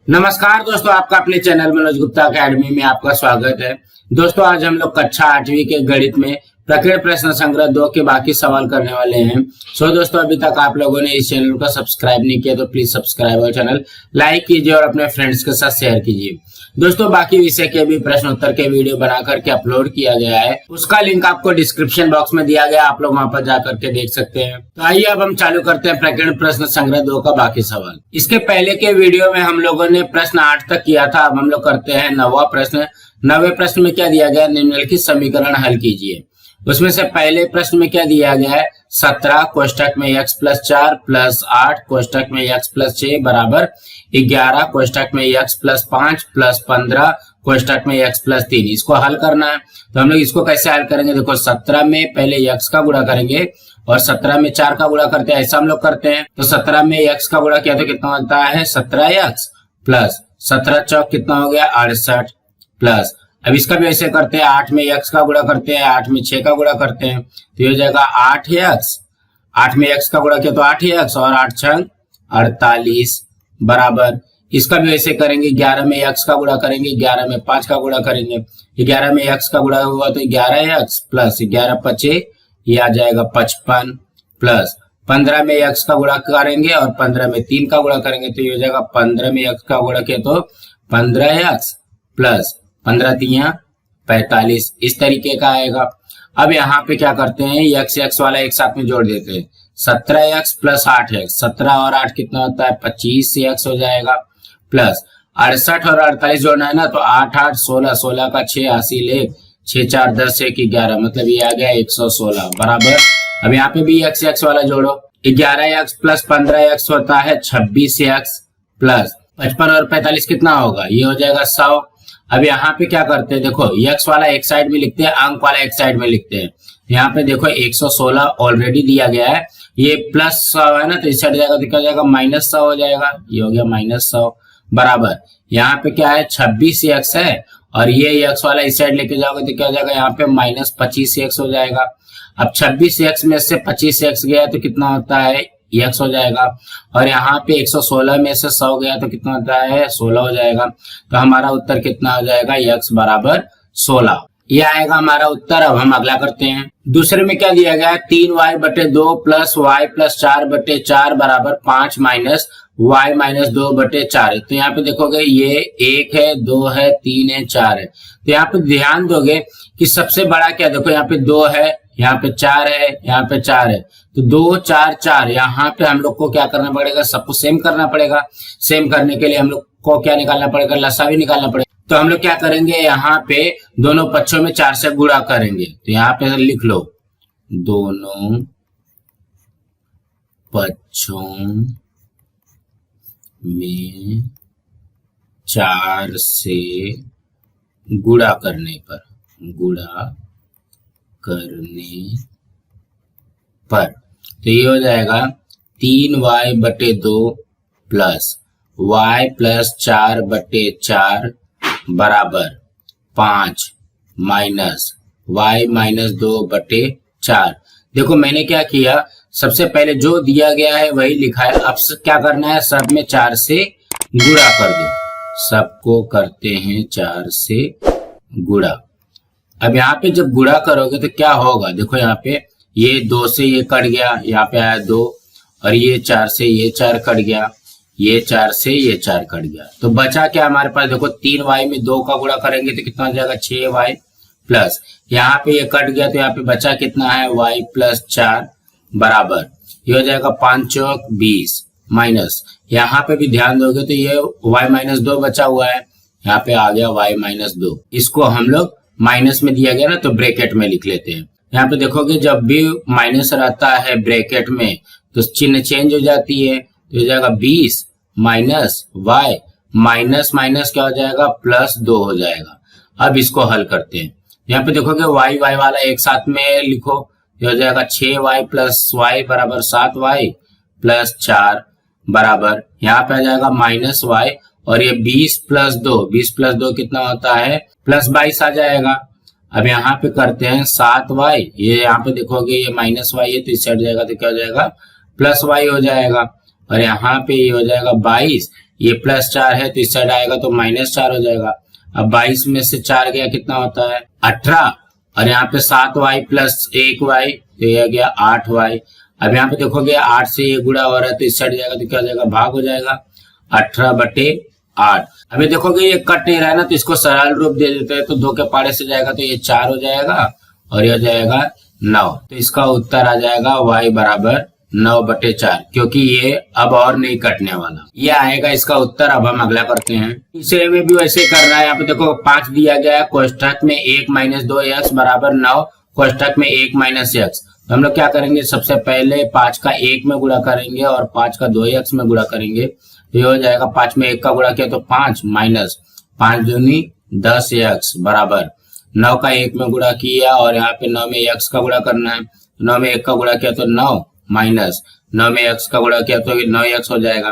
नमस्कार दोस्तों, आपका अपने चैनल मनोज गुप्ता अकेडमी में आपका स्वागत है। दोस्तों आज हम लोग कक्षा 8वीं के गणित में प्रकीर्ण प्रश्न संग्रह 2 के बाकी सवाल करने वाले हैं। दोस्तों अभी तक आप लोगों ने इस चैनल को सब्सक्राइब नहीं किया तो प्लीज सब्सक्राइब और चैनल लाइक कीजिए और अपने फ्रेंड्स के साथ शेयर कीजिए। दोस्तों बाकी विषय के भी प्रश्न उत्तर के वीडियो बना करके अपलोड किया गया है, उसका लिंक आपको डिस्क्रिप्शन बॉक्स में दिया गया, आप लोग वहां पर जाकर के देख सकते हैं। तो आइए अब हम चालू करते हैं प्रकीर्ण प्रश्न संग्रह 2 का बाकी सवाल। इसके पहले के वीडियो में हम लोगों ने प्रश्न 8 तक किया था, अब हम लोग करते हैं 9वां प्रश्न। 9वें प्रश्न में क्या दिया गया, निम्नलिखित समीकरण हल कीजिए। उसमें से पहले प्रश्न में क्या दिया गया है, 17 कोष्टक में x प्लस 4 प्लस 8 कोष्टक में x प्लस 6 बराबर 11 कोष्टक में x प्लस 5 प्लस 15 कोष्टक में x प्लस 3। इसको हल करना है। तो हम लोग इसको कैसे हल करेंगे, देखो 17 में पहले x का गुणा करेंगे और 17 में 4 का गुणा करते हैं, ऐसा हम लोग करते हैं। तो 17 में x का गुणा किया तो कितना होता है 17x प्लस 17 चौक कितना हो गया 68 प्लस, अब इसका भी ऐसे करते हैं, 8 में x का गुणा करते हैं, 8 में 6 का गुणा करते हैं तो ये हो जाएगा 8x। 8 में x का गुणा किया तो 8x और 8 छंग 48 बराबर, इसका भी ऐसे करेंगे, 11 में x का गुणा करेंगे, 11 में 5 का गुणा करेंगे, 11 में x का गुणा हुआ तो 11x प्लस 11 पचे ये आ जाएगा 55 प्लस 15 में x का गुणा करेंगे और 15 में 3 का गुणा करेंगे तो ये हो जाएगा 15 में x का गुणा किया तो 15x प्लस 15 तिया 45, इस तरीके का आएगा। अब यहाँ पे क्या करते हैं, x वाला एक साथ में जोड़ देते हैं, 17x प्लस 8x, 17 और 8 कितना होता है 25 से x हो जाएगा प्लस 68 और 48 जोड़ना है ना, तो 8 8 16, 16 का 6 80 ले 6 4 10 1 11, मतलब ये आ गया 116 बराबर। अब यहाँ पे भी x वाला जोड़ो, 11x प्लस 15x होता है 26x प्लस 55 और 45 कितना होगा, ये हो जाएगा 100। अब यहाँ पे क्या करते हैं, देखो x वाला एक साइड में लिखते हैं, अंक वाला एक साइड में लिखते हैं। यहाँ पे देखो 116 ऑलरेडी दिया गया है, ये प्लस 100 है ना, तो इस साइड जाएगा तो क्या हो जाएगा -100 हो जाएगा, ये हो गया -100 बराबर। यहाँ पे क्या है 26x है और ये x वाला इस साइड लेके जाओगे तो क्या हो जाएगा, यहाँ पे -25x हो जाएगा। अब 26x में से 25x गया तो कितना होता है x हो जाएगा, और यहाँ पे 116 में से 100 गया तो कितना होता है 16 हो जाएगा। तो हमारा उत्तर कितना हो जाएगा, x बराबर 16, ये आएगा हमारा उत्तर। अब हम अगला करते हैं। दूसरे में क्या दिया गया है, 3y बटे 2 प्लस y प्लस 4 बटे 4 बराबर 5 माइनस y माइनस 2 बटे 4। तो यहाँ पे देखोगे ये 1 है, 2 है, 3 है, 4 है। तो यहाँ पे ध्यान दोगे कि सबसे बड़ा क्या, देखो यहाँ पे 2 है, यहाँ पे 4 है, यहाँ पे 4 है, तो 2 4 4, यहाँ पे हम लोग को क्या करना पड़ेगा, सबको सेम करना पड़ेगा। सेम करने के लिए हम लोग को क्या निकालना पड़ेगा, लसावी निकालना पड़ेगा। तो हम लोग क्या करेंगे, यहाँ पे दोनों पक्षों में 4 से गुणा करेंगे, तो यहाँ पे लिख लो दोनों पक्षों में 4 से गुणा करने पर तो ये हो जाएगा 3y बटे 2 प्लस y प्लस 4 बटे 4 बराबर 5 माइनस y माइनस 2 बटे 4। देखो मैंने क्या किया, सबसे पहले जो दिया गया है वही लिखा है। अब क्या करना है, सब में 4 से गुणा कर दो, सबको करते हैं 4 से गुणा। अब यहाँ पे जब गुणा करोगे तो क्या होगा, देखो यहाँ पे ये 2 से ये कट गया, यहाँ पे आया 2, और ये 4 से ये 4 कट गया, ये 4 से ये 4 कट गया, तो बचा क्या हमारे पास, देखो 3y में 2 का गुणा करेंगे तो कितना हो जाएगा 6y प्लस, यहाँ पे ये कट गया तो यहाँ पे बचा कितना है y प्लस 4 बराबर, ये हो जाएगा 5 चौक 20 माइनस, यहाँ पे भी ध्यान दोगे तो ये y माइनस 2 बचा हुआ है, यहाँ पे आ गया y माइनस 2। इसको हम लोग माइनस में दिया गया ना तो ब्रैकेट में लिख लेते हैं। यहाँ पे देखोगे जब भी माइनस रहता है ब्रैकेट में तो चिन्ह चेंज हो जाती है, तो हो जाएगा 20 माइनस y, माइनस माइनस क्या हो जाएगा +2 हो जाएगा। अब इसको हल करते हैं। यहाँ पे देखोगे y वाला एक साथ में लिखो, ये हो जाएगा 6y प्लस y बराबर 7y प्लस 4 बराबर, यहाँ पे आ जाएगा -y, और ये 20 प्लस 2 कितना होता है +22 आ जाएगा। अब यहाँ पे करते हैं 7y, ये यहाँ पे देखोगे ये -y है तो इस साइड जाएगा तो क्या हो जाएगा +y हो जाएगा, और यहाँ पे ये हो जाएगा 22, ये +4 है तो इस साइड आएगा तो -4 हो जाएगा। अब 22 में से 4 गया कितना होता है 18, और यहाँ पे 7y + 1y तो यह गया 8y। अब यहाँ पे देखोगे 8 से ये गुणा हो रहा है तो इस साइड जाएगा तो क्या हो जाएगा भाग हो जाएगा 18/8। अभी देखोगे ये कट नहीं रहा है ना तो इसको सरल रूप दे देते हैं तो 2 के पाड़े से जाएगा तो ये 4 हो जाएगा और यह जाएगा 9। तो इसका उत्तर आ जाएगा y बराबर 9/4, क्योंकि ये अब और नहीं कटने वाला, ये आएगा इसका उत्तर। अब हम अगला करते हैं। तीसरे में भी वैसे करना है। यहाँ पे देखो 5 दिया गया है, कोष्ठक में 1 - 2x बराबर 9, कोष्ठक में 1 - x। तो हम लोग क्या करेंगे, सबसे पहले 5 का 1 में गुणा करेंगे और 5 का 2x में गुणा करेंगे तो ये हो जाएगा 5 में 1 का गुणा किया तो 5 माइनस 5 दूनी 10x बराबर 9 का 1 में गुणा किया और यहाँ पे 9 में x का गुणा करना है। 9 में 1 का गुणा किया तो 9 माइनस 9 में x का गुणा किया तो 9x हो जाएगा।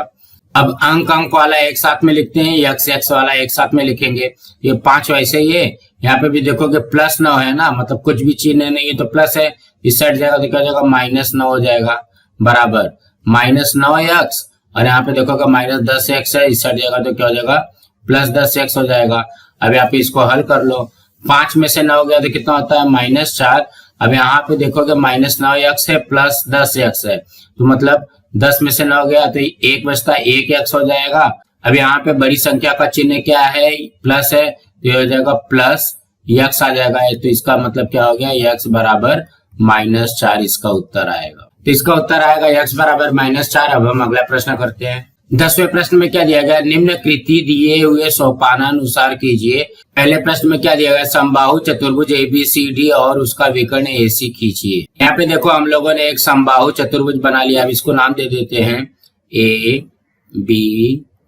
अब अंक वाला एक साथ में लिखते हैं, x वाला एक साथ में लिखेंगे। ये 5 वैसे ही है, यहाँ पे भी देखोगे +9 है ना, मतलब कुछ भी चिन्ह नहीं है तो प्लस है, इस साइड जाएगा तो क्या हो जाएगा -9 हो जाएगा बराबर -9x, और यहाँ पे देखोगे -10x है, इस साइड जाएगा तो क्या हो जाएगा +10x हो जाएगा। अब यहाँ पे इसको हल कर लो, 5 में से 9 गया तो कितना होता है -4। अब यहाँ पे देखोगे -9x है +10x है, तो मतलब 10 में से 9 गया तो 1 बचता 1x हो जाएगा। अब यहाँ पे बड़ी संख्या का चिन्ह क्या है, प्लस है, तो ये हो जाएगा +x आ जाएगा। तो इसका मतलब क्या हो गया, x बराबर -4 इसका उत्तर आएगा। तो इसका उत्तर आएगा x बराबर -4। अब हम अगला प्रश्न करते हैं। 10वें प्रश्न में क्या दिया गया, निम्न कृति दिए हुए सोपानानुसार कीजिए। पहले प्रश्न में क्या दिया गया, समबाहु चतुर्भुज ABCD और उसका विकर्ण AC खींचिए। यहाँ पे देखो हम लोगों ने एक समबाहु चतुर्भुज बना लिया, अब इसको नाम दे देते हैं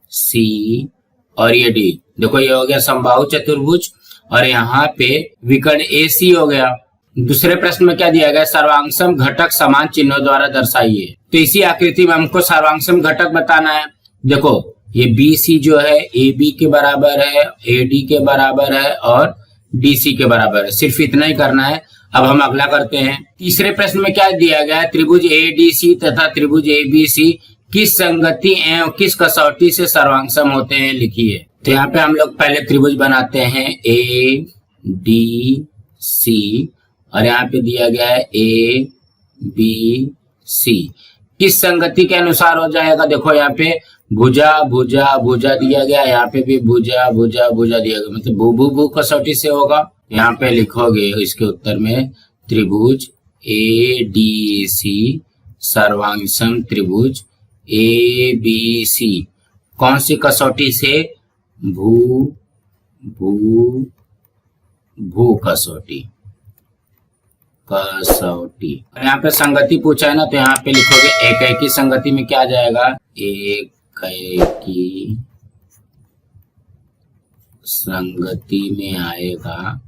ABC और ये D। देखो ये हो गया समबाहु चतुर्भुज और यहाँ पे विकर्ण AC हो गया। दूसरे प्रश्न में क्या दिया गया, सर्वांगसम घटक समान चिन्हों द्वारा दर्शाइए। तो इसी आकृति में हमको सर्वांगसम घटक बताना है। देखो ये BC जो है AB के बराबर है, AD के बराबर है और DC के बराबर है, सिर्फ इतना ही करना है। अब हम अगला करते हैं। तीसरे प्रश्न में क्या दिया गया है, त्रिभुज ADC तथा त्रिभुज ABC किस संगति एवं किस कसौटी से सर्वांगसम होते हैं, लिखिए। तो यहाँ पे हम लोग पहले त्रिभुज बनाते हैं ADC और यहाँ पे दिया गया है ABC, किस संगति के अनुसार हो जाएगा। देखो यहाँ पे भुजा भुजा भुजा दिया गया, यहाँ पे भी भुजा भुजा भुजा दिया गया, मतलब भू भू भू कसौटी से होगा। यहाँ पे लिखोगे इसके उत्तर में त्रिभुज ADC सर्वांगसम त्रिभुज ABC कौन सी कसौटी से, भू भू भू कसौटी। यहाँ पे संगति पूछा है ना, तो यहाँ पे लिखोगे एकैकी संगति में क्या जाएगा, एकैकी संगति में आएगा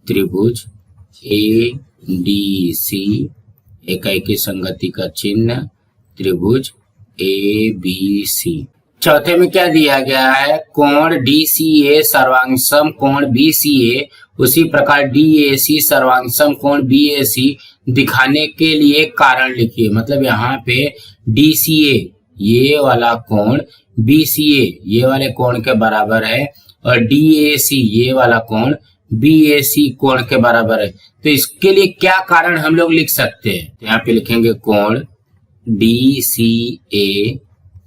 त्रिभुज ADC, एकैकी संगति का चिन्ह त्रिभुज ABC। चौथे में क्या दिया गया है, कोण DCA सर्वांगसम कोण BCA, उसी प्रकार DAC सर्वांगसम कोण BAC दिखाने के लिए कारण लिखिए। मतलब यहाँ पे DCA ये वाला कोण BCA ये वाले कोण के बराबर है और DAC ये वाला कोण BAC कोण के बराबर है, तो इसके लिए क्या कारण हम लोग लिख सकते हैं। तो यहाँ पे लिखेंगे कोण DCA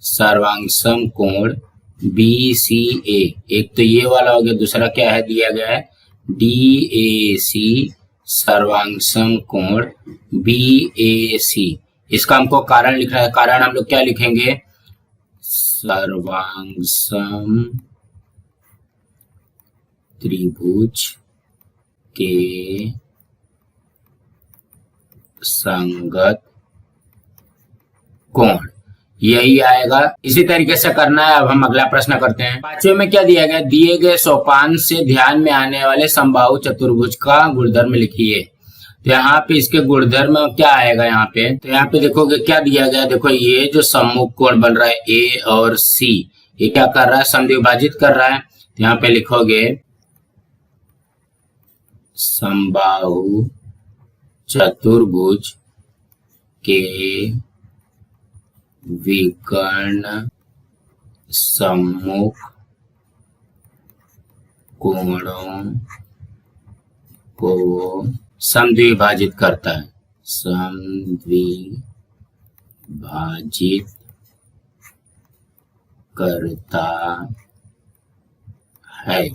सर्वांगसम कोण BCA, एक तो ये वाला हो गया, दूसरा क्या है दिया गया है DAC सर्वांगसम कोण BAC। इसका हमको कारण लिखना है, कारण हम लोग क्या लिखेंगे, सर्वांगसम त्रिभुज के संगत कोण, यही आएगा। इसी तरीके से करना है। अब हम अगला प्रश्न करते हैं। पांचवें में क्या दिया गया, दिए गए सोपान से ध्यान में आने वाले समबाहु चतुर्भुज का गुणधर्म लिखिए। तो यहाँ पे इसके गुणधर्म क्या आएगा, यहाँ पे तो यहाँ पे देखोगे क्या दिया गया, देखो ये जो सम्मुख कोण बन रहा है A और C, ये क्या कर रहा है, समद्विभाजित कर रहा है। तो यहाँ पे लिखोगे समबाहु चतुर्भुज के विकर्ण सम्मुख कोणों को समद्विभाजित करता है, समद्विभाजित करता है।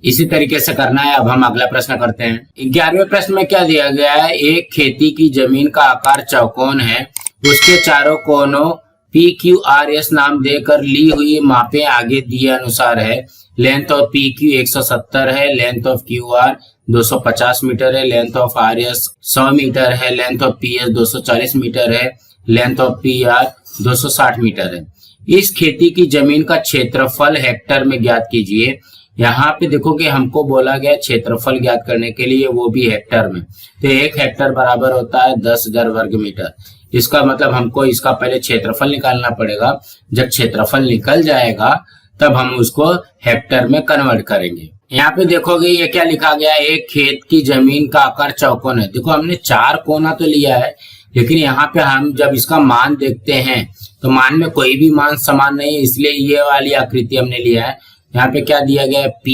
इसी तरीके से करना है। अब हम अगला प्रश्न करते हैं। 11वें प्रश्न में क्या दिया गया है, एक खेती की जमीन का आकार चौकोन है, उसके चारों कोनों PQRS नाम देकर ली हुई मापें आगे दिए अनुसार है। लेंथ ऑफ PQ 170 है, लेंथ ऑफ QR 250 मीटर है, लेंथ ऑफ RS 100 मीटर है, लेंथ ऑफ PS 240 मीटर है, लेंथ ऑफ PR 260 मीटर है। इस खेती की जमीन का क्षेत्रफल हेक्टर में ज्ञात कीजिए। यहाँ पे देखोगे हमको बोला गया क्षेत्रफल ज्ञात करने के लिए, वो भी हेक्टर में। तो 1 हेक्टर बराबर होता है 10,000 वर्ग मीटर। इसका मतलब हमको इसका पहले क्षेत्रफल निकालना पड़ेगा। जब क्षेत्रफल निकल जाएगा तब हम उसको हेक्टर में कन्वर्ट करेंगे। यहाँ पे देखोगे ये क्या लिखा गया है, एक खेत की जमीन का आकार चौकोन है। देखो हमने 4 कोना तो लिया है, लेकिन यहाँ पे हम जब इसका मान देखते हैं तो मान में कोई भी मान समान नहीं है, इसलिए ये वाली आकृति हमने लिया है। यहाँ पे क्या दिया गया है, P,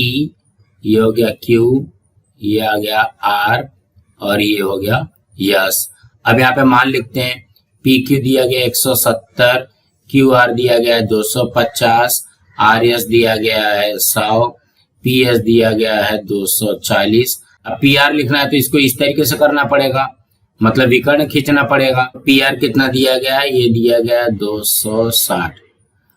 ये हो गया Q, ये आ गया R और ये हो गया S। अब यहाँ पे मान लिखते हैं, PQ दिया गया 170, QR दिया गया है 250, RS दिया गया है 100, PS दिया गया है 240। अब PR लिखना है तो इसको इस तरीके से करना पड़ेगा, मतलब विकर्ण खींचना पड़ेगा। PR कितना दिया गया है, ये दिया गया है 260।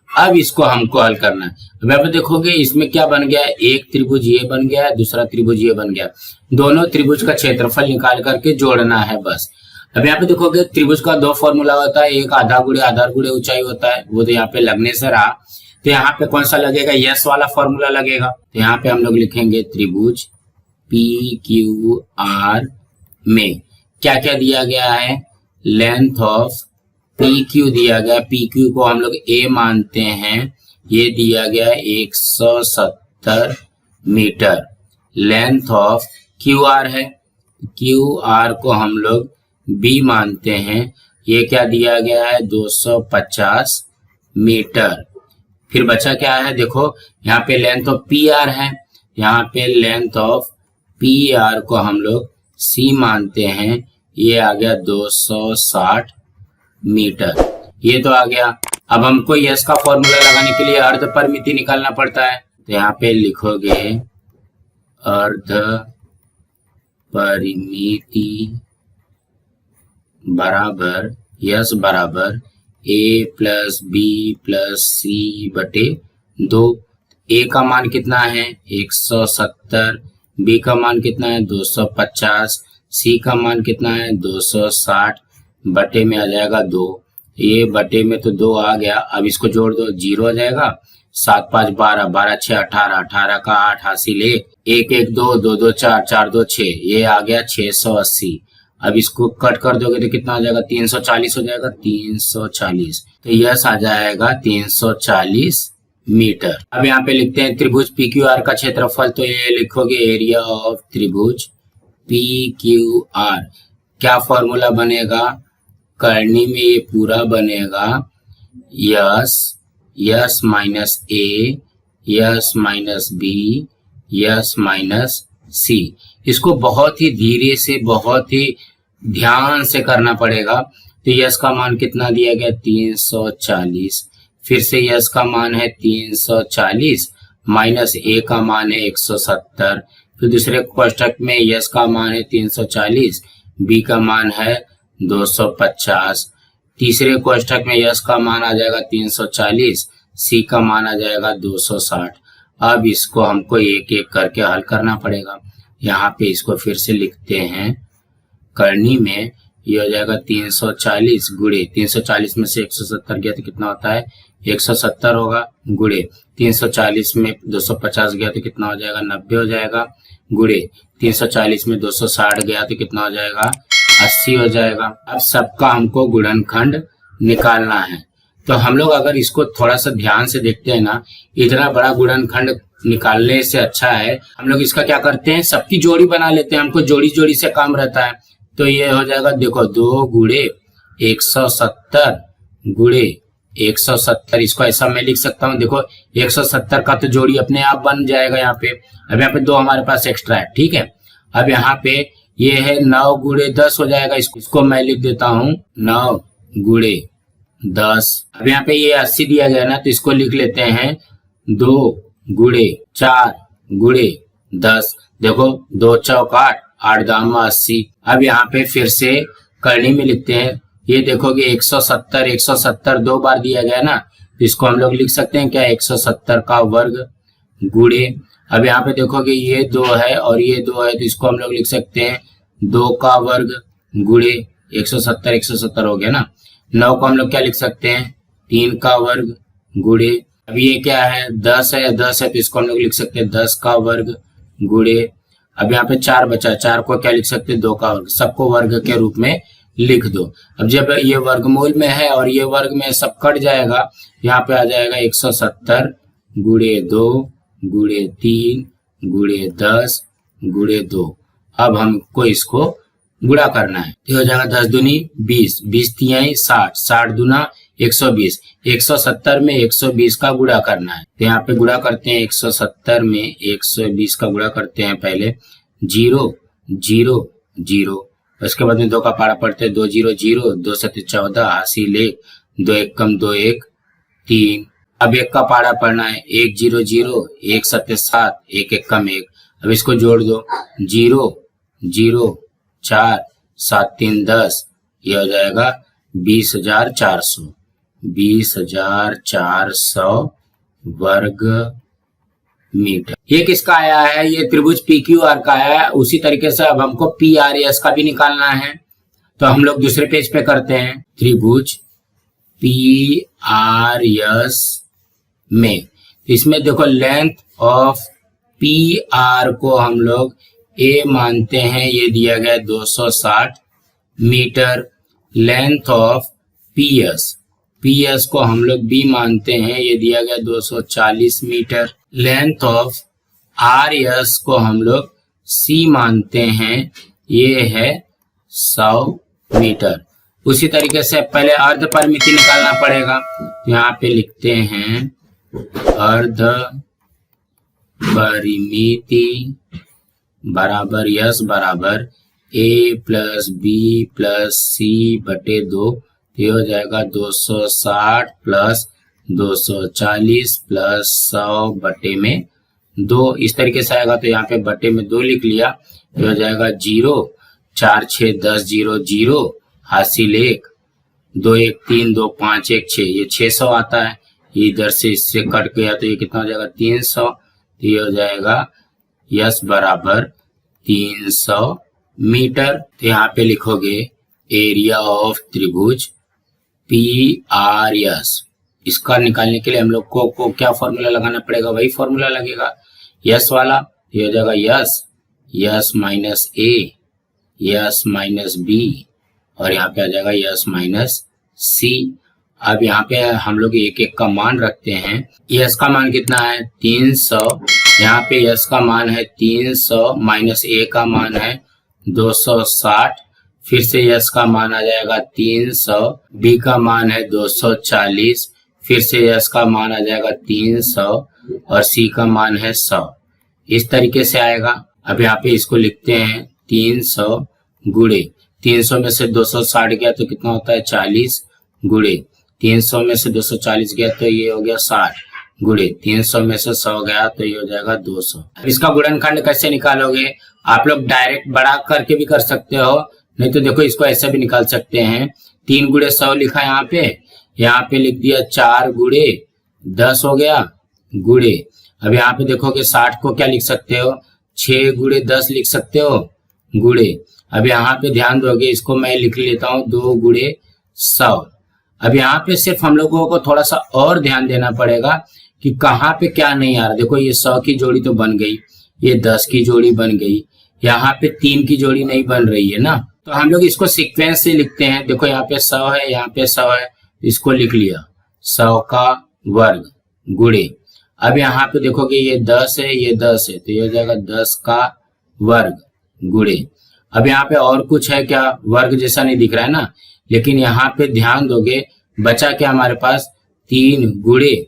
अब इसको हमको हल करना है। अब यहाँ पे देखोगे इसमें क्या बन गया है, एक त्रिभुज ये बन गया है, दूसरा त्रिभुज ये बन गया। दोनों त्रिभुज का क्षेत्रफल निकाल करके जोड़ना है बस। अब यहाँ पे देखोगे त्रिभुज का 2 फॉर्मूला होता है, एक आधार गुणे ऊंचाई होता है, वो तो यहाँ पे लगने से रहा। तो यहाँ पे कौन सा लगेगा, यस वाला फॉर्मूला लगेगा। तो यहाँ पे हम लोग लिखेंगे त्रिभुज PQR में क्या क्या दिया गया है, लेंथ ऑफ PQ दिया गया, PQ को हम लोग A मानते हैं, ये दिया गया 170 मीटर। लेंथ ऑफ QR है, QR को हम लोग B मानते हैं, ये क्या दिया गया है 250 मीटर। फिर बचा क्या है, देखो यहाँ पे लेंथ ऑफ PR है, यहाँ पे लेंथ ऑफ PR को हम लोग C मानते हैं, ये आ गया 260 मीटर। ये तो आ गया। अब हमको यस का फॉर्मूला लगाने के लिए अर्ध परिमिति निकालना पड़ता है। तो यहाँ पे लिखोगे अर्ध परिमिति बराबर यस बराबर A plus B plus C बटे 2। A का मान कितना है 170, B का मान कितना है 250, C का मान कितना है 260, बटे में आ जाएगा 2। ये बटे में तो 2 आ गया। अब इसको जोड़ दो, 0 आ जाएगा। 7 5 12, 12 6 18, 18 का 8 हासिल 1, 1 1 2, 2 2 4, 4 2 6, ये आ गया 680। अब इसको कट कर दोगे तो कितना आ जाएगा 340 हो जाएगा, 340। तो यस आ जाएगा 340 मीटर। अब यहाँ पे लिखते हैं त्रिभुज PQR का क्षेत्रफल। तो ये लिखोगे एरिया ऑफ त्रिभुज PQR। क्या फॉर्मूला बनेगा, करनी में ये पूरा बनेगा yes minus A, yes minus B, yes minus C। इसको बहुत ही धीरे से बहुत ही ध्यान से करना पड़ेगा। तो यस का मान कितना दिया गया 340, फिर से यस का मान है 340, माइनस A का मान है 170, फिर दूसरे कोष्ठक में यस का मान है 340, B का मान है 250, तीसरे कोष्ठक में यस का मान आ जाएगा 340, C का मान आ जाएगा 260। अब इसको हमको एक एक करके हल करना पड़ेगा। यहाँ पे इसको फिर से लिखते हैं, करनी में ये हो जाएगा 340 गुणे 340 में से 170 गया तो कितना होता है 170 होगा, गुणे 340 में 250 गया तो कितना हो जाएगा 90 हो जाएगा, गुणे 340 में 260 गया तो कितना हो जाएगा 80 हो जाएगा। अब सबका हमको गुणनखंड निकालना है। तो हम लोग अगर इसको थोड़ा सा ध्यान से देखते हैं ना, इतना बड़ा गुणनखंड निकालने से अच्छा है हम लोग इसका क्या करते हैं, सबकी जोड़ी बना लेते हैं। हमको जोड़ी जोड़ी से काम रहता है। तो ये हो जाएगा, देखो 2 गुणे 170 गुणे 170, इसको ऐसा मैं लिख सकता हूँ। देखो 170 का तो जोड़ी अपने आप बन जाएगा यहाँ पे। अब यहाँ पे 2 हमारे पास एक्स्ट्रा है, ठीक है। अब यहाँ पे ये है 9 गुणे 10 हो जाएगा, इसको मैं लिख देता हूँ 9 गुणे 10। अब यहाँ पे ये 80 दिया गया ना, तो इसको लिख लेते हैं 2 गुणे 4 गुणे 10। देखो 2 चौक 8, 8 दाम 80। अब यहाँ पे फिर से करनी में लिखते हैं। ये देखोगे 170 170 2 बार दिया गया ना, तो इसको हम लोग लिख सकते हैं क्या, 170 का वर्ग गुणे। अब यहाँ पे देखोगे ये 2 है और ये 2 है, तो इसको हम लोग लिख सकते हैं 2 का वर्ग गुणे 170 170 हो गया ना। 9 को हम लोग क्या लिख सकते हैं, 3 का वर्ग गुणे। अब ये क्या है, 10 है, 10 है, तो इसको हम लोग लिख सकते हैं 10 का वर्ग गुणे। अब यहाँ पे 4 बचा, 4 को क्या लिख सकते हैं, 2 का वर्ग। सबको वर्ग के रूप में लिख दो। अब जब ये वर्गमूल में है और ये वर्ग में सब कट जाएगा, यहाँ पे आ जाएगा 170 गुणे 2 गुणे 3 गुणे 10 गुणे 2। अब हमको इसको गुणा करना है, तो हो जाएगा 10 दूनी 20, 20 तिहाई 60, 60 दूना 120। 170 में 120 का गुणा करना है, तो यहाँ पे गुणा करते हैं। 170 में 120 का गुणा करते हैं। पहले 0 0 0, उसके बाद में 2 का पारा पढ़ते हैं। 2 0 0, 2 7 14, हासिल 1, 2 1 कम 2 1 3। अब 1 का पारा पढ़ना है। 1 0 0, 1 7 7, 1 1 कम 1। अब इसको जोड़ दो, 0 0 4 7 3 10, ये हो जाएगा 20,400, 20,400 वर्ग मीटर। ये किसका आया है, ये त्रिभुज PQR का आया है। उसी तरीके से अब हमको PRS का भी निकालना है, तो हम लोग दूसरे पेज पे करते हैं। त्रिभुज PRS में इसमें देखो लेंथ ऑफ PR को हम लोग A मानते हैं, ये दिया गया 260 मीटर। लेंथ ऑफ PS को हम लोग B मानते हैं, ये दिया गया 240 मीटर। लेंथ ऑफ RS को हम लोग C मानते हैं, ये है 100 मीटर। उसी तरीके से पहले अर्ध परिमिति निकालना पड़ेगा, यहाँ पे लिखते हैं अर्ध परिमिति बराबर यस बराबर A plus B plus C बटे 2। ये हो जाएगा 260 प्लस 240 प्लस 100 बटे में 2। इस तरीके से आएगा, तो यहाँ पे बटे में 2 लिख लिया। ये हो जाएगा 0 4 6 10 0 0, हासिल 1, 2 1 3 2 5 1 6, ये 600 आता है। ये इधर से इससे कट गया, तो ये कितना हो जाएगा 300। तो ये हो जाएगा यस बराबर 300 मीटर। तो यहाँ पे लिखोगे एरिया ऑफ त्रिभुज PRS। इसका निकालने के लिए हम लोग को क्या फॉर्मूला लगाना पड़ेगा, वही फॉर्मूला लगेगा यस वाला। ये हो जाएगा yes minus A, yes minus B, और यहाँ पे आ जाएगा यस माइनस C। अब यहाँ पे हम लोग एक एक का मान रखते हैं। यस का मान कितना है 300, यहाँ पे यस का मान है 300 माइनस A का मान है 260, फिर से यस का मान आ जाएगा 300, B का मान है 240, फिर से यस का मान आ जाएगा 300 और C का मान है 100। इस तरीके से आएगा। अब यहाँ पे इसको लिखते हैं 300 गुणे 300 में से 260 गया तो कितना होता है 40, गुणे 300 में से 240 गया तो ये हो गया 60, गुणे 300 में से 100 गया तो ये हो जाएगा 200। अब इसका गुणनखंड कैसे निकालोगे, आप लोग डायरेक्ट बड़ा करके भी कर सकते हो, नहीं तो देखो इसको ऐसे भी निकाल सकते हैं। 3 गुणे 100 लिखा यहाँ पे लिख दिया 4 गुणे 10 हो गया, गुणे। अब यहाँ पे देखोगे 60 को क्या लिख सकते हो 6 गुणे 10 लिख सकते हो, गुणे। अब यहाँ पे ध्यान दोगे, इसको मैं लिख लेता हूँ 2 गुणे 100। अब यहाँ पे सिर्फ हम लोगों को थोड़ा सा और ध्यान देना पड़ेगा कि कहाँ पे क्या नहीं आ रहा। देखो ये 100 की जोड़ी तो बन गई, ये 10 की जोड़ी बन गई, यहाँ पे 3 की जोड़ी नहीं बन रही है ना। तो हम लोग इसको सीक्वेंस से लिखते हैं। देखो यहाँ पे 100 है, यहाँ पे 100 है, इसको लिख लिया 100 का वर्ग गुणे। अब यहाँ पे देखोगे ये 10 है, ये 10 है, तो ये हो जाएगा 10 का वर्ग गुणे। अब यहाँ पे और कुछ है क्या, वर्ग जैसा नहीं दिख रहा है ना, लेकिन यहाँ पे ध्यान दोगे बचा क्या हमारे पास 3 गुणे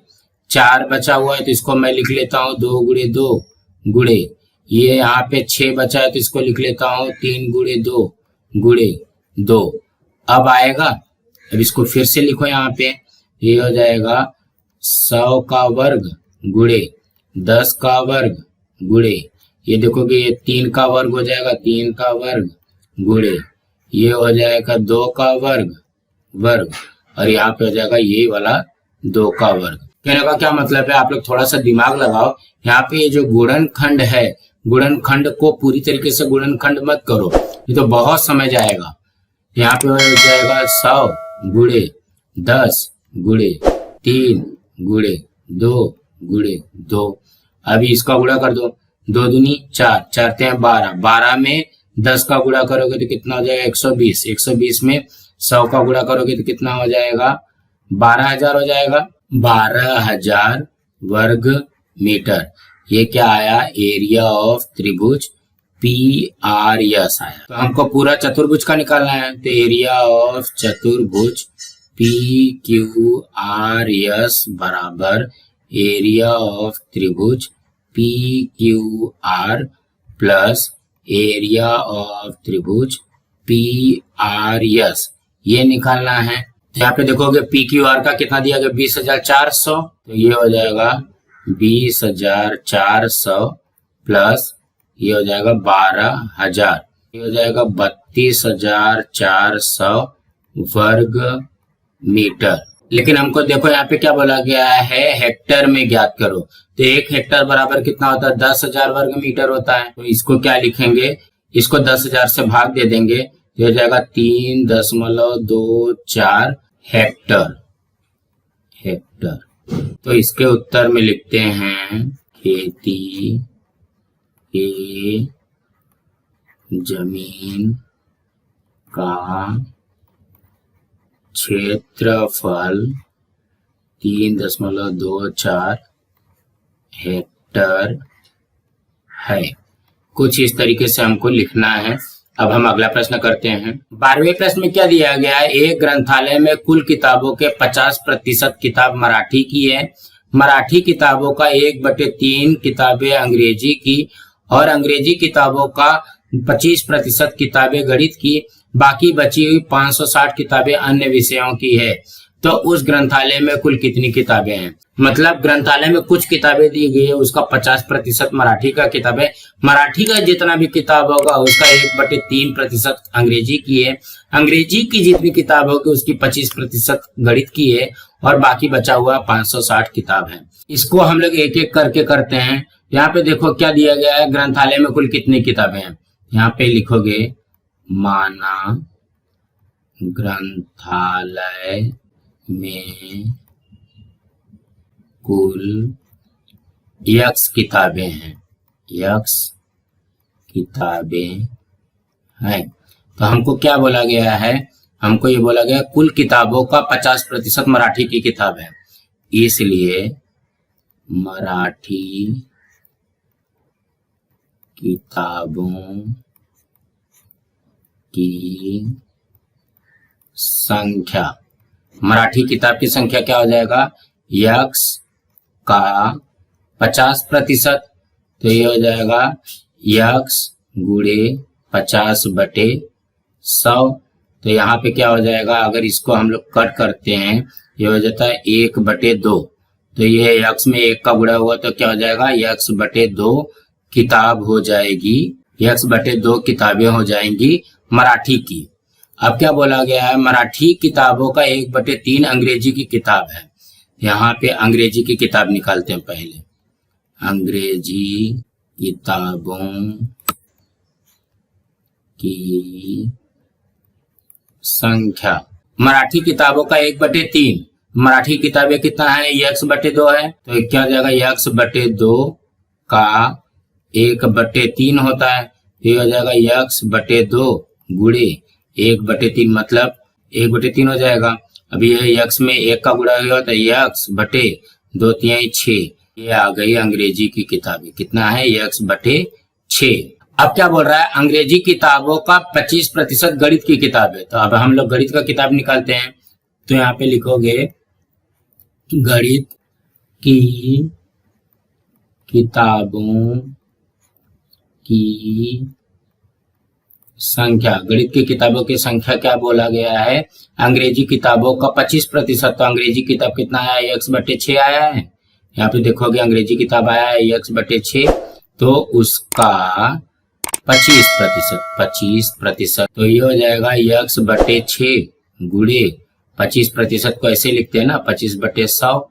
4 बचा हुआ है तो इसको मैं लिख लेता हूँ 2 गुणे 2 गुणे, ये यहाँ पे 6 बचा है तो इसको लिख लेता हूँ 3 गुणे 2 गुणे 2। अब आएगा, अब इसको फिर से लिखो यहाँ पे, ये हो जाएगा 100 का वर्ग गुणे 10 का वर्ग गुणे, ये देखोगे ये 3 का वर्ग हो जाएगा 3 का वर्ग गुणे, ये हो जाएगा 2 का वर्ग वर्ग, और यहाँ पे हो जाएगा ये वाला 2 का वर्ग। कहने का क्या मतलब है, आप लोग थोड़ा सा दिमाग लगाओ। यहाँ पे ये जो गुणनखंड है, गुणनखंड को पूरी तरीके से गुणनखंड मत करो, ये तो बहुत समझ आएगा। यहाँ पे हो जाएगा 100 गुणे 10 गुणे 3 गुणे 2 गुणे 2। अभी इसका गुणा कर दो, 2 दूनी 4, 4 3 12, 12 में 10 का गुणा करोगे तो कितना हो जाएगा 120, 120 में 100 का गुणा करोगे तो कितना हो जाएगा 12,000 हो जाएगा, 12,000 वर्ग मीटर। ये क्या आया, एरिया ऑफ त्रिभुज PRS आया। तो हमको पूरा चतुर्भुज का निकालना है, तो एरिया ऑफ चतुर्भुज PQRS बराबर एरिया ऑफ त्रिभुज PQR प्लस एरिया ऑफ त्रिभुज PRS, ये निकालना है। तो यहाँ पे देखोगे PQR का कितना दिया गया 20,400, तो ये हो जाएगा 20,400 प्लस ये हो जाएगा 12,000, ये हो जाएगा 32,400 वर्ग मीटर। लेकिन हमको देखो यहाँ पे क्या बोला गया है, हेक्टर में ज्ञात करो, तो 1 हेक्टर बराबर कितना होता है 10,000 वर्ग मीटर होता है। तो इसको क्या लिखेंगे, इसको 10,000 से भाग दे देंगे, हो जाएगा 3.24 हेक्टर हेक्टर। तो इसके उत्तर में लिखते हैं खेती के जमीन का क्षेत्रफल 3.24 हेक्टर है। कुछ इस तरीके से हमको लिखना है। अब हम अगला प्रश्न करते हैं। 12वें प्रश्न में क्या दिया गया है, एक ग्रंथालय में कुल किताबों के 50% किताब मराठी की है। मराठी किताबों का 1/3 किताबें अंग्रेजी की और अंग्रेजी किताबों का 25% किताबें गणित की, बाकी बची हुई 560 किताबें अन्य विषयों की है। तो उस ग्रंथालय में कुल कितनी किताबें हैं, मतलब ग्रंथालय में कुछ किताबें दी गई है, उसका 50% मराठी का किताब है। मराठी का जितना भी किताब होगा उसका 1/3% अंग्रेजी की है। अंग्रेजी की जितनी किताब होगी उसकी 25% गणित की है और बाकी बचा हुआ 560 किताब है। इसको हम लोग एक एक करके करते हैं। यहाँ पे देखो क्या दिया गया है, ग्रंथालय में कुल कितनी किताबें हैं। यहाँ पे लिखोगे माना ग्रंथालय में कुल X किताबें हैं, X किताबें हैं। तो हमको क्या बोला गया है, हमको ये बोला गया कुल किताबों का 50% मराठी की किताब है, इसलिए मराठी किताबों की संख्या, मराठी किताब की संख्या क्या हो जाएगा, X का 50%, तो ये हो जाएगा X गुणे 50/100। तो यहाँ पे क्या हो जाएगा, अगर इसको हम लोग कट करते हैं ये हो जाता है 1/2। तो ये X में 1 का गुणा हुआ तो क्या हो जाएगा, X/2 किताब हो जाएगी, X/2 किताबें हो जाएंगी मराठी की। अब क्या बोला गया है, मराठी किताबों का 1/3 अंग्रेजी की किताब है। यहाँ पे अंग्रेजी की किताब निकालते हैं पहले, अंग्रेजी किताबों की संख्या, मराठी किताबों का 1/3, मराठी किताबें कितना है, X/2 है, तो क्या हो जाएगा X/2 का 1/3 होता है, ये हो जाएगा X/2 गुणे 1/3, मतलब 1/3 हो जाएगा। अभी ये X में 1 का गुणा हुआ तो X/2 3 6, ये आ गई अंग्रेजी की किताबें, कितना है X/6। अब क्या बोल रहा है, अंग्रेजी किताबों का 25% गणित की किताब है। तो अब हम लोग गणित का किताब निकालते हैं। तो यहाँ पे लिखोगे गणित की किताबों की संख्या, गणित की किताबों की संख्या क्या बोला गया है? अंग्रेजी किताबों का 25%। तो अंग्रेजी किताब कितना आया है? x/6 आया है। यहाँ पे देखोगे अंग्रेजी किताब आया है x/6, तो उसका 25%। तो ये हो जाएगा x/6 गुणे 25% को ऐसे लिखते हैं ना, 25/100।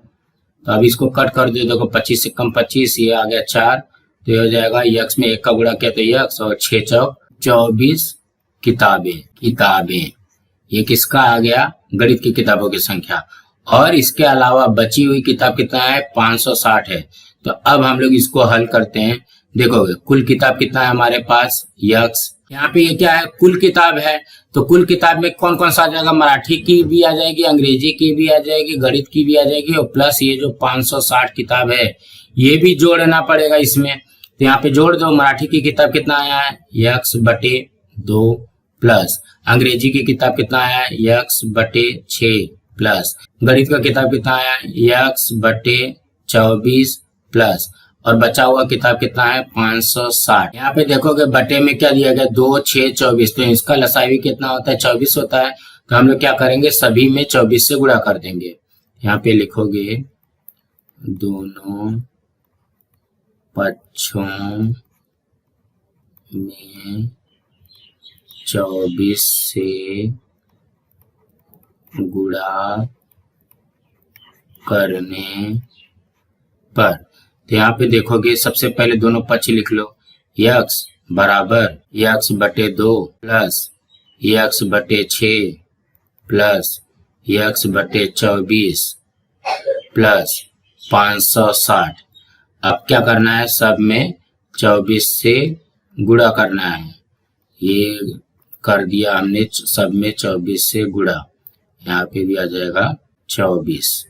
तो अब इसको कट कर दो, देखो 25 से कम 25, ये आ गया 4। तो ये हो जाएगा x में 1 का गुणा किया तो x, और 6 चौक 24 किताबें। ये किसका आ गया? गणित की किताबों की संख्या। और इसके अलावा बची हुई किताब कितना है? 560 है। तो अब हम लोग इसको हल करते हैं। देखोगे कुल किताब कितना है हमारे पास? x। यहाँ पे ये क्या है? कुल किताब है। तो कुल किताब में कौन कौन सा आ जाएगा? मराठी की भी आ जाएगी, अंग्रेजी की भी आ जाएगी, गणित की भी आ जाएगी, और प्लस ये जो 560 किताब है ये भी जोड़ना पड़ेगा इसमें। तो यहाँ पे जोड़ दो। मराठी की किताब कितना आया है? x/2 प्लस अंग्रेजी की किताब कितना आया है? x/6 प्लस गणित का किताब कितना आया है? x/24 प्लस, और बचा हुआ किताब कितना है? 560। यहाँ पे देखोगे बटे में क्या दिया गया? 2, 6, 24। तो इसका लसावी कितना होता है? 24 होता है। तो हम लोग क्या करेंगे? सभी में 24 से गुणा कर देंगे। यहाँ पे लिखोगे दोनों पक्षों में 24 से गुणा करने पर। तो यहाँ पे देखोगे सबसे पहले दोनों पक्ष लिख लो। x बराबर x/2 plus x/6 plus x/24 plus 560। अब क्या करना है? सब में 24 से गुणा करना है। ये कर दिया हमने, सब में 24 से गुणा। यहाँ पे भी आ जाएगा 24।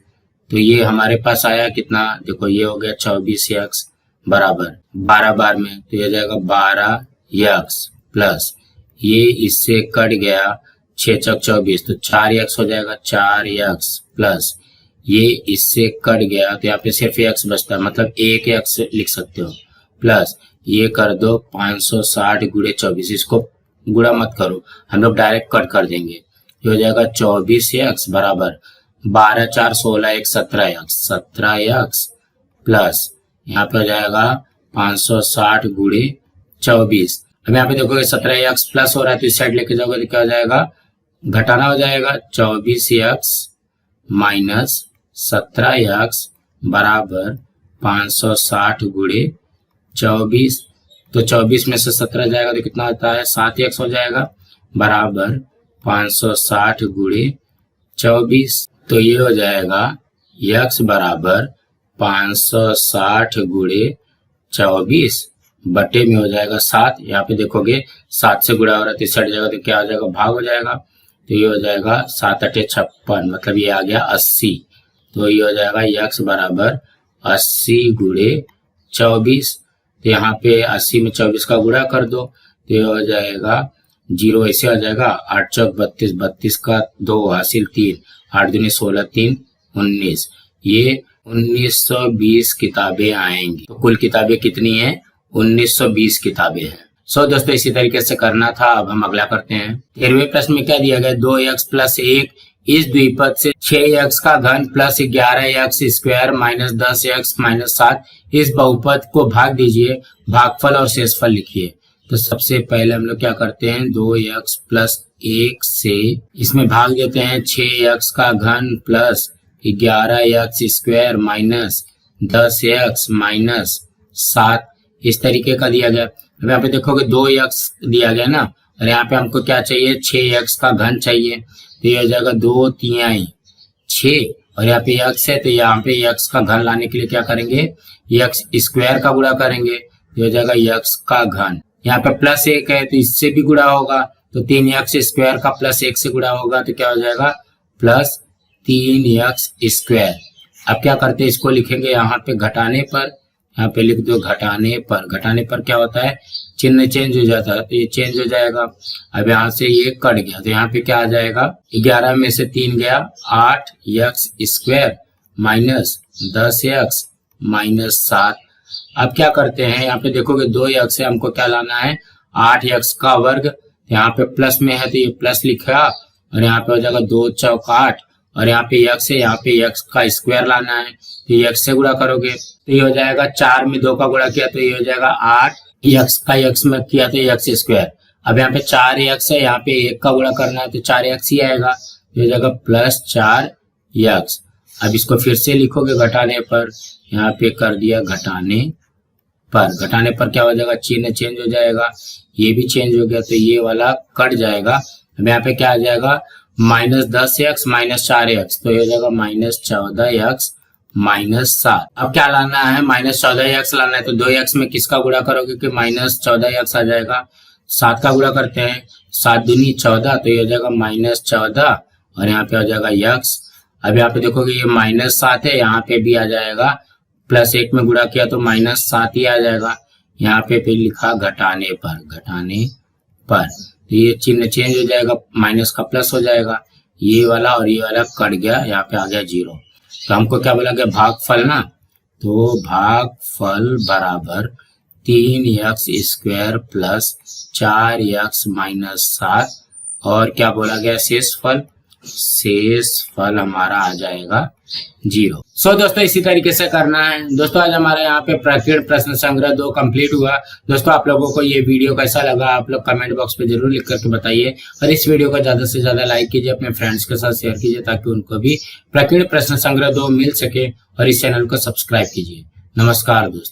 तो ये हमारे पास आया कितना? देखो ये हो गया 24x बराबर 12 बार में, तो ये जाएगा 12x प्लस ये इससे कट गया 6 चौक 24, तो 4x हो जाएगा 4x प्लस ये इससे कट गया तो यहाँ पे सिर्फ x बचता है, मतलब 1x लिख सकते हो, प्लस ये कर दो 560 गुणे 24। इसको गुणा मत करो, हम लोग डायरेक्ट कट कर देंगे। ये हो जाएगा 24x बराबर 12 4 16 1 17x प्लस यहाँ पे हो जाएगा 560 गुणे 24। अब यहाँ पे देखोगे 17x प्लस हो रहा है तो इस साइड लेके जाओगे तो क्या हो जाएगा? घटाना हो जाएगा। 24x माइनस 17x बराबर 560 गुणे 24। तो 24 में से 17 जाएगा तो कितना आता है? 7x हो जाएगा बराबर 560 गुणे 24। तो ये हो जाएगा x बराबर 560 गुणे 24 बटे में हो जाएगा 7। यहाँ पे देखोगे 7 से गुणा हो रहा है तो इस साइड जाएगा तो क्या हो जाएगा? भाग हो जाएगा। तो ये हो जाएगा 7 8 56, मतलब ये आ गया 80। तो ये हो जाएगा x बराबर 80 गुणे 24। तो यहाँ पे 80 में 24 का गुणा कर दो तो ये हो जाएगा 0 ऐसे आ जाएगा। 8 चौक 32, 32 का 2 हासिल 3, 8 दूनी 16 3 19। ये 1920 किताबें आएंगी। तो कुल किताबें कितनी है? 1920 किताबें हैं। सो दोस्तों इसी तरीके से करना था। अब हम अगला करते हैं। 13वें प्रश्न में क्या दिया गया? 2x प्लस 1 इस द्विपद से 6x का घन plus 11x square minus 10x minus 7 इस बहुपद को भाग दीजिए, भागफल और शेषफल लिखिए। तो सबसे पहले हम लोग क्या करते हैं? 2x प्लस 1 से इसमें भाग देते हैं 6x का घन plus 11x square minus 10x minus 7 इस तरीके का दिया गया। अब यहाँ पे देखोगे 2x दिया गया ना, और यहाँ पे हमको क्या चाहिए? 6x का घन चाहिए। तो ये हो जाएगा 2 तिहाई 6, और यहाँ पे x है तो यहाँ पे x का घन लाने के लिए क्या करेंगे? x स्क्वायर का गुणा करेंगे। ये हो जाएगा x का घन। यहाँ पे प्लस 1 है तो इससे भी गुणा होगा, तो 3x स्क्वायर का प्लस 1 से गुणा होगा तो क्या हो जाएगा? Plus 3x square. अब क्या करते हैं? इसको लिखेंगे यहाँ पे घटाने पर, यहाँ पे लिख दो घटाने पर। घटाने पर क्या होता है? चिन्ह चेंज हो जाता है, तो ये चेंज हो जाएगा। अब यहाँ से ये कट गया तो यहाँ पे क्या आ जाएगा? 11 में से 3 गया 8x square minus 10x minus 7। अब क्या करते हैं, यहाँ पे देखोगे 2x है, हमको क्या लाना है 8x का वर्ग। यहाँ पे प्लस में है तो ये प्लस लिखा और यहाँ पे हो जाएगा 2 चौक 8 और यहाँ पे x है, यहाँ पे x का स्क्वायर लाना है तो ये x से गुणा करोगे तो ये हो जाएगा 4 में 2 का गुणा किया तो ये हो जाएगा 8, x का x में किया तो x स्क्वायर। अब यहाँ पे 4x है, यहाँ पे 1 का गुणा करना है तो 4x ही आएगा, ये हो जाएगा प्लस 4x। अब इसको फिर से लिखोगे घटाने पर, यहाँ पे कर दिया घटाने पर क्या हो जाएगा चिन्ह चेंज हो जाएगा, ये भी चेंज हो गया तो ये वाला कट जाएगा। अब यहाँ पे क्या आ जाएगा माइनस 10x माइनस 4x तो ये हो जाएगा माइनस 14x माइनस 7। अब क्या लाना है माइनस 14x लाना है तो 2x में किसका गुणा करोगे कि माइनस 14x आ जाएगा, 7 का गुणा करते हैं 7 दूनी 14 तो ये हो जाएगा माइनस 14 और यहाँ पे आ जाएगा x। अब यहाँ पे देखोगे ये माइनस 7 है, यहाँ पे भी आ जाएगा प्लस 1 में गुणा किया तो माइनस 7 ही आ जाएगा। यहाँ पे फिर लिखा घटाने पर तो ये चिन्ह चेंज हो जाएगा, माइनस का प्लस हो जाएगा, ये वाला और ये वाला कट गया, यहाँ पे आ गया 0। तो हमको क्या बोला गया भागफल ना, तो भागफल बराबर 3x square plus 4x minus 7 और क्या बोला गया शेष फल हमारा आ जाएगा 0। सो दोस्तों इसी तरीके से करना है। दोस्तों आज हमारा यहाँ पे प्रकीर्ण प्रश्न संग्रह 2 कंप्लीट हुआ। दोस्तों आप लोगों को ये वीडियो कैसा लगा आप लोग कमेंट बॉक्स पे जरूर लिख करके बताइए और इस वीडियो को ज्यादा से ज्यादा लाइक कीजिए, अपने फ्रेंड्स के साथ शेयर कीजिए ताकि उनको भी प्रकीर्ण प्रश्न संग्रह 2 मिल सके और इस चैनल को सब्सक्राइब कीजिए। नमस्कार दोस्तों।